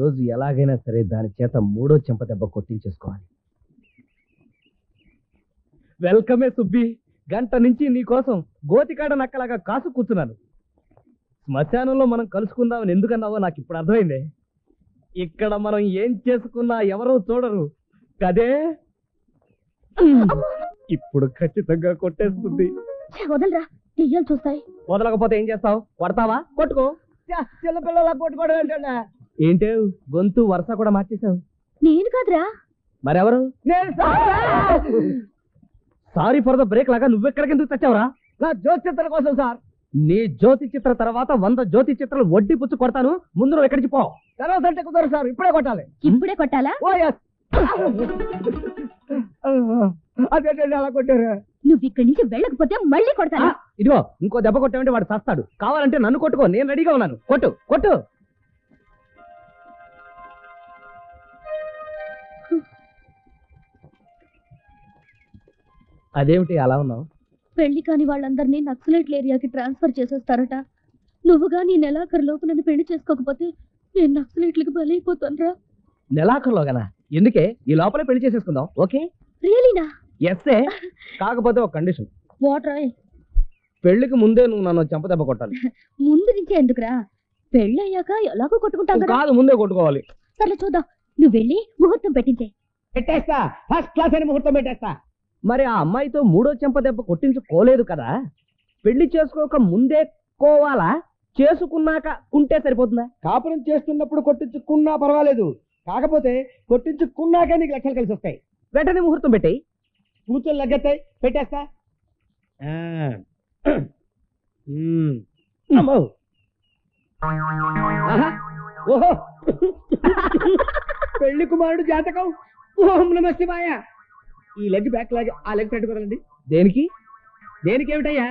రోజు ఎలాగైనా సరే దాని చేత మూడో చెంపదెబ్బ కొట్టించేసుకోవాలి. వెల్కమే సుబ్బి. గంట నుంచి నీకోసం గోతికాడ నక్కలాగా కాసు కూర్చున్నాను. శ్మశానంలో మనం కలుసుకుందామని ఎందుకన్నావో నాకు ఇప్పుడు అర్థమైంది. ఇక్కడ మనం ఏం చేసుకున్నా ఎవరో చూడరు కదే. ఇప్పుడు ఖచ్చితంగా కొట్టేస్తుంది. వదలరా, దెయ్యాలు చూస్తాయి. వదలకపోతే ఏం చేస్తావు? కొడతావా? కొట్టుకో. చిన్నపిల్లలా కొట్టుకోవడం ఏంటండి? ఏంటే గొంతు వరుస కూడా మార్చేశావు? నేను కాదురా. మరెవరు? సారీ ఫర్ ద బ్రేక్ లాగా నువ్వెక్కడికి ఎందుకు తెచ్చావురా? నా జ్యోతి చిత్రం కోసం సార్. నీ జ్యోతి చిత్ర తర్వాత 100 జ్యోతి చిత్రాలు వడ్డీ పుచ్చు కొడతాను. ముందు నువ్వు ఎక్కడికి పో. తర్వాత అంటే కుదరదు సార్, ఇప్పుడే కొట్టాలి. ఇప్పుడే కొట్టాలా? ఓ ఎస్. అదేంటండి అలా కొట్టారు? నువ్వు ఇక్కడి నుంచి వెళ్ళకపోతే మళ్ళీ కొడతాను. ఇదిగో ఇంకో దెబ్బ కొట్టామంటే వాడు చస్తాడు. కావాలంటే నన్ను కొట్టుకో, నేను రెడీగా ఉన్నాను. కొట్టు కొట్టు. అదేమిటి అలా ఉన్నావు? పెళ్లి కాని వాళ్ళందరినీ నక్సలైట్ల ఏరియాకి ట్రాన్స్ఫర్ చేసేస్తారట. నువ్వుగా నీ నెలాఖరులోపు నన్ను పెళ్లి చేసుకోకపోతే నేను నక్సలైట్లకి బలైపోతానురా. నెలాఖరులోగానా? ఎందుకే? ఈ లోపలే పెళ్లి చేసేసుకుందాం. ఓకే? రియలీనా? ఎస్ఏ. కాకపోతే ఒక కండిషన్. వాటరాయ్. పెళ్లికి ముందే నువ్వు నన్ను చెంపదెబ్బ కొట్టాలి. ముందు నుంచే ఎందుకురా? పెళ్లి అయ్యాక ఎలాగో కొట్టుకుంటాం కదా. కాదు, ముందే కొట్టుకోవాలి. సరే చూద్దాం. నువ్వు వెళ్ళి ముహూర్తం పెట్టించే. పెట్టేస్తా, ఫస్ట్ క్లాస్ అని ముహూర్తం పెట్టేస్తా. మరి ఆ అమ్మాయితో మూడో చెంపదెబ్బ కొట్టించుకోలేదు కదా? పెళ్లి చేసుకోక ముందే కోవాలా? చేసుకున్నాక కుంటే సరిపోతుందా? కాపురం చేస్తున్నప్పుడు కొట్టించుకున్నా పర్వాలేదు, కాకపోతే కొట్టించుకున్నాకే నీకు లక్షలు కలిసి వస్తాయి. వెంటనే ముహూర్తం పెట్టాయి. కూర్చొని లగ్గెత్తాయి, పెట్టేస్తా. అమ్మో. ఆహా. ఓహో. పెళ్లి కుమారుడు జాతకం. ఓం నమ శివాయ. ఈ లెగ్ బ్యాక్ లాగే ఆ లెగ్ ఫ్రంట్ కదండి. దేనికి? దేనికి ఏమిటయ్యా?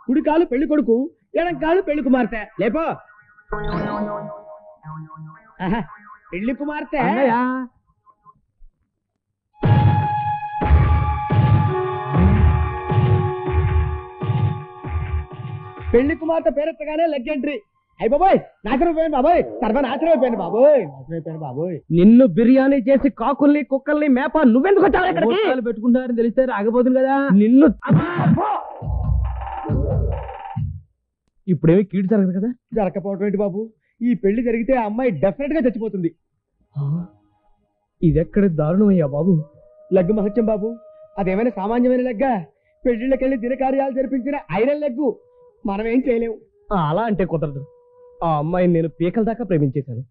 కుడి కాలు పెళ్లి కొడుకు, ఎడం కాలు పెళ్లి కుమార్తె. లేపో. ఆహా. పెళ్లి కుమార్తె. పెళ్లి కుమార్తె పేరెత్తగానే లెగ్ ఎంట్రీ. అయ్యి బాబోయ్, నాశనం అయిపోయాను బాబోయ్, సర్వనాశనం అయిపోయాను బాబోయ్, నాశనం అయిపోయాను బాబోయ్. నిన్ను బిర్యానీ చేసి కాకుల్ని కుక్కల్ని మేప నువ్వెందుకు వచ్చావు ఇక్కడికి? పెట్టుకుంటారని తెలిస్తే ఆగిపోతుంది కదా నిన్ను. ఇప్పుడేమి కీడు జరగదు కదా? జరగకపోవటం ఏంటి బాబు? ఈ పెళ్లి జరిగితే ఆ అమ్మాయి డెఫినెట్ గా చచ్చిపోతుంది. ఇదెక్కడ దారుణమయ్యా బాబు? లగ్గు మహత్యం బాబు, అదేమైనా సామాన్యమైన లెగ్గా? పెళ్లిళ్ళకెళ్ళి దినకార్యాలు జరిపించిన ఐరన్ లెగ్గు. మనం ఏం చేయలేము. అలా అంటే కుదరదు. ఆ అమ్మాయిని నేను పీకల దాకా ప్రేమించేశాను.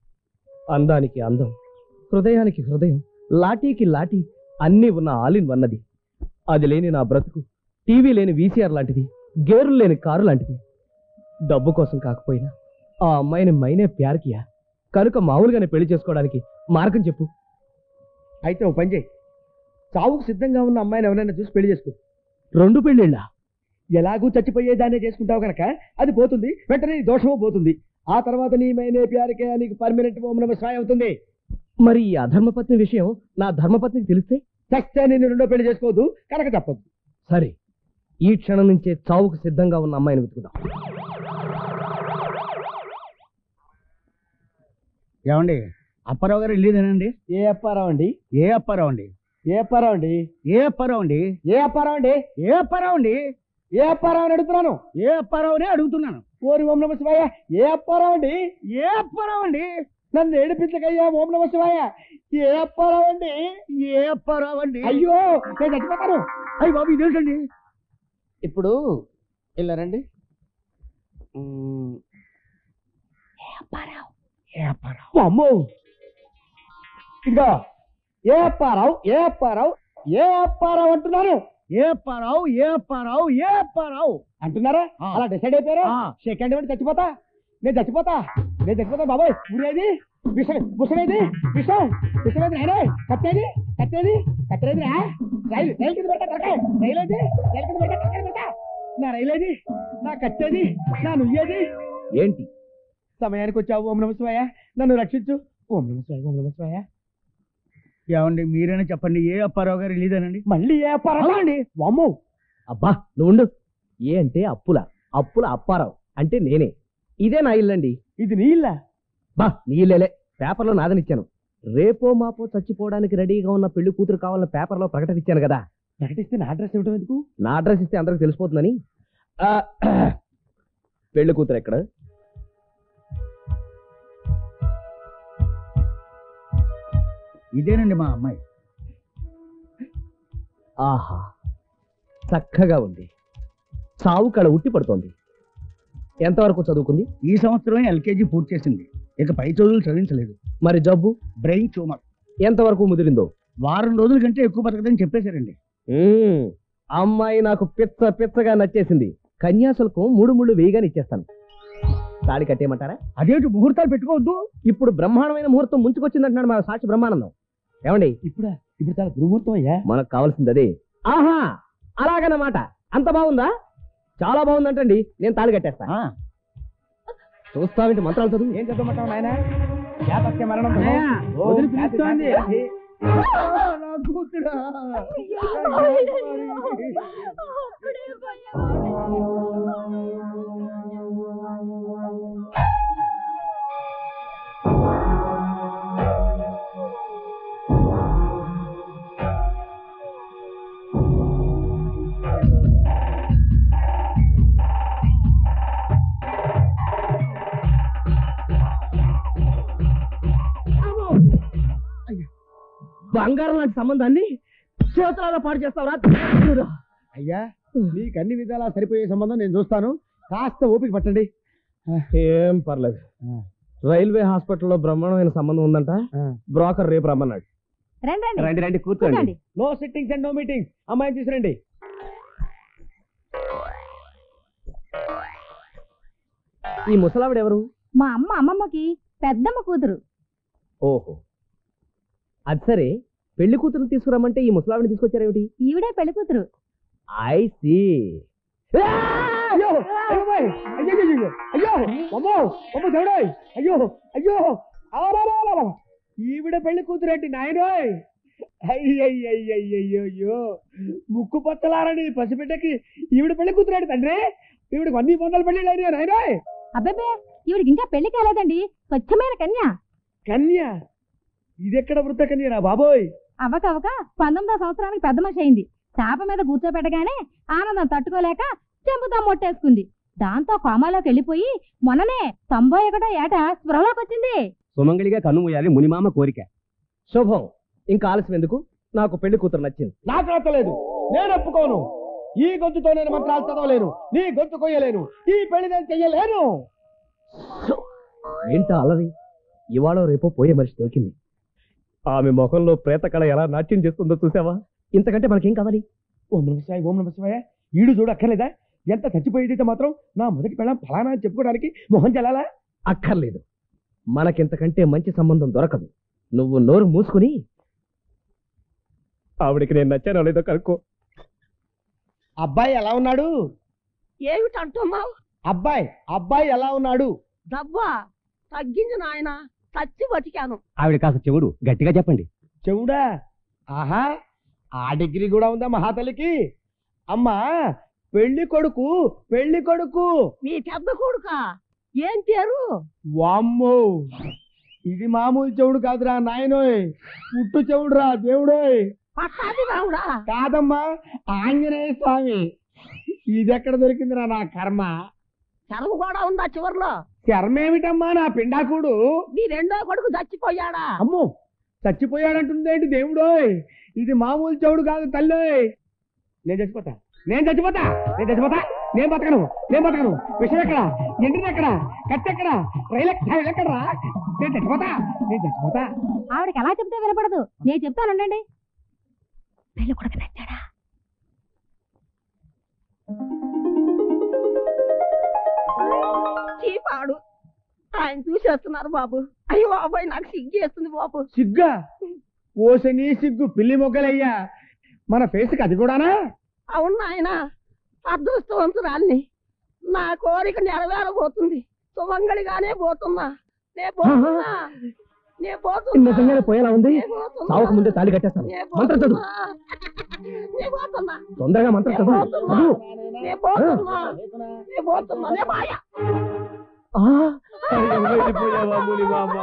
అందానికి అందం, హృదయానికి హృదయం, లాఠీకి లాఠీ అన్నీ ఉన్న ఆలిన్ వన్నది. అది లేని నా బ్రతుకు టీవీ లేని వీసీఆర్ లాంటిది, గేరులు లేని కారు లాంటిది. డబ్బు కోసం కాకపోయినా ఆ అమ్మాయిని మైనే ప్యార్ కియా. కనుక మామూలుగానే పెళ్లి చేసుకోవడానికి మార్గం చెప్పు. అయితే ఓ పని చేయి, చావుకు సిద్ధంగా ఉన్న అమ్మాయిని ఎవరైనా చూసి పెళ్లి చేసుకో. 2 పెళ్ళిళ్ళా? ఎలాగూ చచ్చిపోయేదాన్నే చేసుకుంటావు కనుక అది పోతుంది, వెంటనే నీ దోషము పోతుంది. ఆ తర్వాత నీ మైనే ప్యారికే నీకు పర్మనెంట్ ఓం నమః శివాయ అవుతుంది. మరి ఈ అధర్మపత్ని విషయం నా ధర్మపత్నికి తెలిస్తే? చస్తే నేను రెండో పెళ్లి చేసుకోవద్దు కనుక తప్పదు. సరే, ఈ క్షణం నుంచే చావుకు సిద్ధంగా ఉన్న అమ్మాయిని వెతుకుదాం. ఏమండి, అప్పారావు గారు వెళ్ళేదేనండి? ఏ అప్పారావు అండి? ఏ అప్పారావు అండి? ఏ అప్పారావు అండి? ఏ అప్పారావు అండి? ఏ అప్పారావు అండి? ఏ అప్పారావు అండి? ఏ అప్పారావు అని అడుగుతున్నాను. ఏ అప్పారావునే అడుగుతున్నాను. ఓరి ఓం నమః శివాయ. ఏ అప్పారావు అండి? ఏ అప్పారావు అండి? నన్ను ఏడిపించకయ్యా ఓం నమః శివాయ. ఏ అప్పారావు అండి? ఏ అప్పారావు అండి? అయ్యో, నేను చచ్చిపోతాను. అయ్యి బాబు, ఇదేంటండి? ఇప్పుడు ఇలా రండి. అమ్మో, ఇదిగో ఏ అప్పారావు, ఏ అప్పారావు, ఏ అప్పారావు అంటున్నాను. ఏ అప్పారావు, ఏ అప్పారావు, ఏ అప్పారావు అంటున్నారా? అలా డిసైడ్ అయిపోయారా? సెకండ్ ఇవ్వండి, చచ్చిపోతా. నేను చచ్చిపోతా, నేను చచ్చిపోతా బాబాయ్. ఊరేది విషం, విషమేది, విషం, విషమేది. నాయనే కట్టేది, కట్టేది, కట్టేది. రైలు, రైలు కింద పెట్టా తరకాయ. రైలు ఏది? రైలు కింద పెట్టా తరకాయ పెట్టా. నా రైలు ఏది? నా కట్టేది, నా నుయ్యేది. ఏంటి? సమయానికి వచ్చావు ఓం నమః శివాయ, నన్ను రక్షించు. ఓం నమః శివాయ, ఓం నమః శివాయ. ఏమండి, మీరైనా చెప్పండి, ఏ అప్పారావు గారు వెళ్ళేదేనండి? మళ్ళీ ఏ అప్పారావు అండి? వామ్మో. అబ్బా నువ్వు. ఏ అంటే అప్పుల, అప్పుల అప్పారావు అంటే నేనే. ఇదే నా ఇల్లండి. ఇది నీ ఇల్లా? బా నీ ఇల్లేలే. పేపర్లో నాదనిచ్చాను. రేపో మాపో చచ్చిపోవడానికి రెడీగా ఉన్న పెళ్లి కూతురు కావాలని పేపర్లో ప్రకటన ఇచ్చాను కదా. ప్రకటిస్తే నా అడ్రస్ ఇవ్వడం ఎందుకు? నా అడ్రస్ ఇస్తే అందరికి తెలిసిపోతుందని. ఆ, పెళ్లి కూతురు ఎక్కడ? ఇదేనండి మా అమ్మాయి. ఆహా, చక్కగా ఉంది. చావు కళ ఉట్టి పడుతోంది. ఎంతవరకు చదువుకుంది? ఈ సంవత్సరం ఎల్కేజీ పూర్తి చేసింది. ఇక పై చదువులు చదివించలేదు. మరి జబ్బు? Brain tumour. ఎంతవరకు ముదిరిందో? వారం రోజుల కంటే ఎక్కువ బతకదని చెప్పేశారండి. అమ్మాయి నాకు పిచ్చగా నచ్చేసింది. కన్యాశుల్కం 3 ముళ్ళు వేయగానే ఇచ్చేస్తాను. తాళి కట్టేయమంటారా? అదేంటి ముహూర్తాలు పెట్టుకోవద్దు? ఇప్పుడు బ్రహ్మాండమైన ముహూర్తం ముంచుకొచ్చిందంటున్నాడు మా సాక్షి బ్రహ్మానందం. ఏమండి? ఇప్పుడు చాలా దుర్ముహూర్తం అయ్యా. మనకు కావాల్సింది అదే. ఆహా, అలాగన్నమాట. అంత బాగుందా? చాలా బాగుందంటండి. నేను తాళి కట్టేస్తా. చూస్తావేంటి? మంత్రాలు చదువు. ఏం చదవమంటావు నాయన? మరణం బంగారం లాంటి సంబంధాన్ని చేతులారా పాడు చేస్తావురా? అయ్యా, మీకు అన్ని విధాలా సరిపోయే సంబంధం నేను చూస్తాను. కాస్త ఓపిక పట్టండి. ఏం పర్లేదు. రైల్వే హాస్పిటల్లో బ్రహ్మాండమైన సంబంధం ఉందంట. బ్రోకర్ రేపు రమ్మన్నాడు. రండి రండి, కూర్చోండి. No sittings and no meetings. అమ్మాయిని తీసుకురండి. ఈ ముసలావిడ ఎవరు? మా అమ్మమ్మకి పెద్దమ్మ కూతురు. ఓహో, అది సరే. పెళ్లి కూతురు తీసుకురమ్మంటే ఈ ముసలావిని తీసుకొచ్చారేమిటి? ఈవిడే పెళ్లి కూతురు. I see. అయ్యో అయ్యో అయ్యో అమ్మో అమ్మో దేవుడోయ్! అయ్యో అయ్యో ఈవిడ పెళ్లి కూతురేంటి నాయనోయ్! అయ్యయ్యయ్యయ్యో, ముక్కు పచ్చలారని పసిబిడ్డకి ఈవిడ పెళ్లి కూతురేంటి తండ్రి? ఈవిడికి 100 పెళ్లిళ్ళు అయినా నాయనోయ్. అబ్బాబే, ఈవిడికి ఇంకా పెళ్లి కాలేదండి. స్వచ్ఛమైన కన్య. కన్య? ఇదెక్కడ వృద్ధ కన్యరా బాబోయ్? అవక 19వ సంవత్సరానికి పెద్ద మనిషి అయింది. చాప మీద కూర్చోబెట్టగానే ఆనందం తట్టుకోలేక చెంపుతా మొట్టేసుకుంది. దాంతో కోమాలోకి వెళ్ళిపోయి మొన్ననే 91వ ఏట స్పృహలోకి వచ్చింది. సుమంగళిగా కన్ను మూయాలి మునిమామ కోరిక. శుభం. ఇంకా ఆలస్యం ఎందుకు? నాకు పెళ్లి కూతురు నచ్చింది. నాకు నచ్చలేదు. నేను ఒప్పుకోను. ఈ గొంతుతో నేను మంత్రాలు చదవలేను. నీ గొంతు కొయ్యలేను. ఈ పెళ్లి నేను చెయ్యలేను. ఏంటా అల్లరి? ఇవాళ రేపో పోయే మనిషి దొరికింది. ఆమె ముఖంలో ప్రేతకళ ఎలా నాట్యం చేస్తుందో చూసావా? ఇంతకంటే మనకేం కావాలి? ఓం నమ శివాయ. ఈడు చూడు అక్కర్లేదా? ఎంత చచ్చిపోయేదైతే మాత్రం నా మొదటి పెళ్ళం ఫలానా అని చెప్పుకోవడానికి మొహం చెల్లాలా? అక్కర్లేదు. మనకింతకంటే మంచి సంబంధం దొరకదు. నువ్వు నోరు మూసుకుని ఆవిడికి నేను నచ్చానో లేదో కనుక్కో. అబ్బాయి ఎలా ఉన్నాడు? ఏమిటంటున్నావు? అబ్బాయి ఎలా ఉన్నాడు? దవ్వా తగ్గింది నాయన, చచ్చి బతికాను. ఆవిడ కాస్త చెవుడు గట్టిగా చెప్పండి. చెవుడా? ఆహా, ఆ డిగ్రీ కూడా ఉందా మహాతల్లికి? అమ్మా, పెళ్లి కొడుకు నీ పెద్ద కొడుకా? ఏం పేరు? వామ్మో, ఇది మామూలు చెవుడు కాదురా నాయనోయ్. పుట్టు చెవుడురా దేవుడోయ్. పట్టాది రావుడా? కాదమ్మా, ఆంజనేయ స్వామి. ఇదెక్కడ దొరికిందిరా నా కర్మ? చర్మ కూడా ఉందా చివర్లో? చర్మేమిటమ్మా నా పిండాకుడు? నీ రెండో కొడుకు చచ్చిపోయాడా? అమ్మో, చచ్చిపోయాడంటుందేంటి దేవుడోయ్? ఇది మామూలు చెవుడు కాదు తల్లోయ్. నేను చచ్చిపోతా. నేను బతకను. విషయం ఎక్కడ? ఎండిది ఎక్కడ? కట్టెక్కడ? రైలు ఎక్కడరా? నేను చచ్చిపోతా. ఆవిడకి ఎలా చెప్తే వినపడదు. నేను చెప్తానండి. పెళ్లి కొడుకు నచ్చాడా? చీపాడు. ఆయన చూసేస్తున్నారు బాబు. అయ్యో అబ్బాయి, నాకు సిగ్గేస్తుంది బాబు. సిగ్గా? ఓసని సిగ్గు పిల్లి మొగ్గలయ్యా. మన ఫేస్కి అది కూడానా? అవును నాయన, అదృష్టవంతురాల్ని. నా కోరిక నెరవేరబోతుంది. సుమంగళిగానే పోతున్నా. నిజంగానే పోయేలా ఉంది. సావుకు ముందే తాళి కట్టేస్తాను. మంత్రం చదువు. తొందరగా మంత్రం చదువు. వెళ్ళిపోయావా ముని మామ?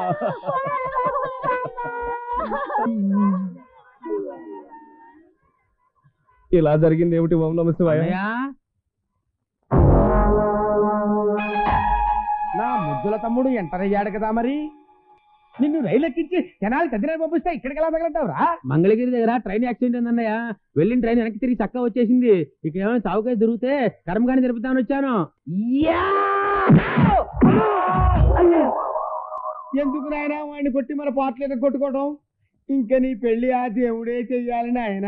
ఇలా జరిగింది ఏమిటి? ఓం నమ శివాయ. నా ముద్దుల తమ్ముడు ఎంటర్ అయ్యాడు కదా, మరి నిన్ను రైలు ఎక్కించి జనాలు కదిరే పంపిస్తే ఇక్కడికి ఎలా తగలంటావురా? మంగళగిరి దగ్గర ట్రైన్ యాక్సిడెంట్ అయిందన్నయ్య. వెళ్ళిన ట్రైన్ వెనక్కి తిరిగి చక్కా వచ్చేసింది. ఇక ఏమైనా చావుకాయ దొరికితే కర్మగాని జరుపుతామని వచ్చాను. ఎందుకు నాయనా వాడిని కొట్టి మన పాటలు కొట్టుకోవడం? ఇంకా నీ పెళ్లి ఆ దేవుడే చెయ్యాలని ఆయన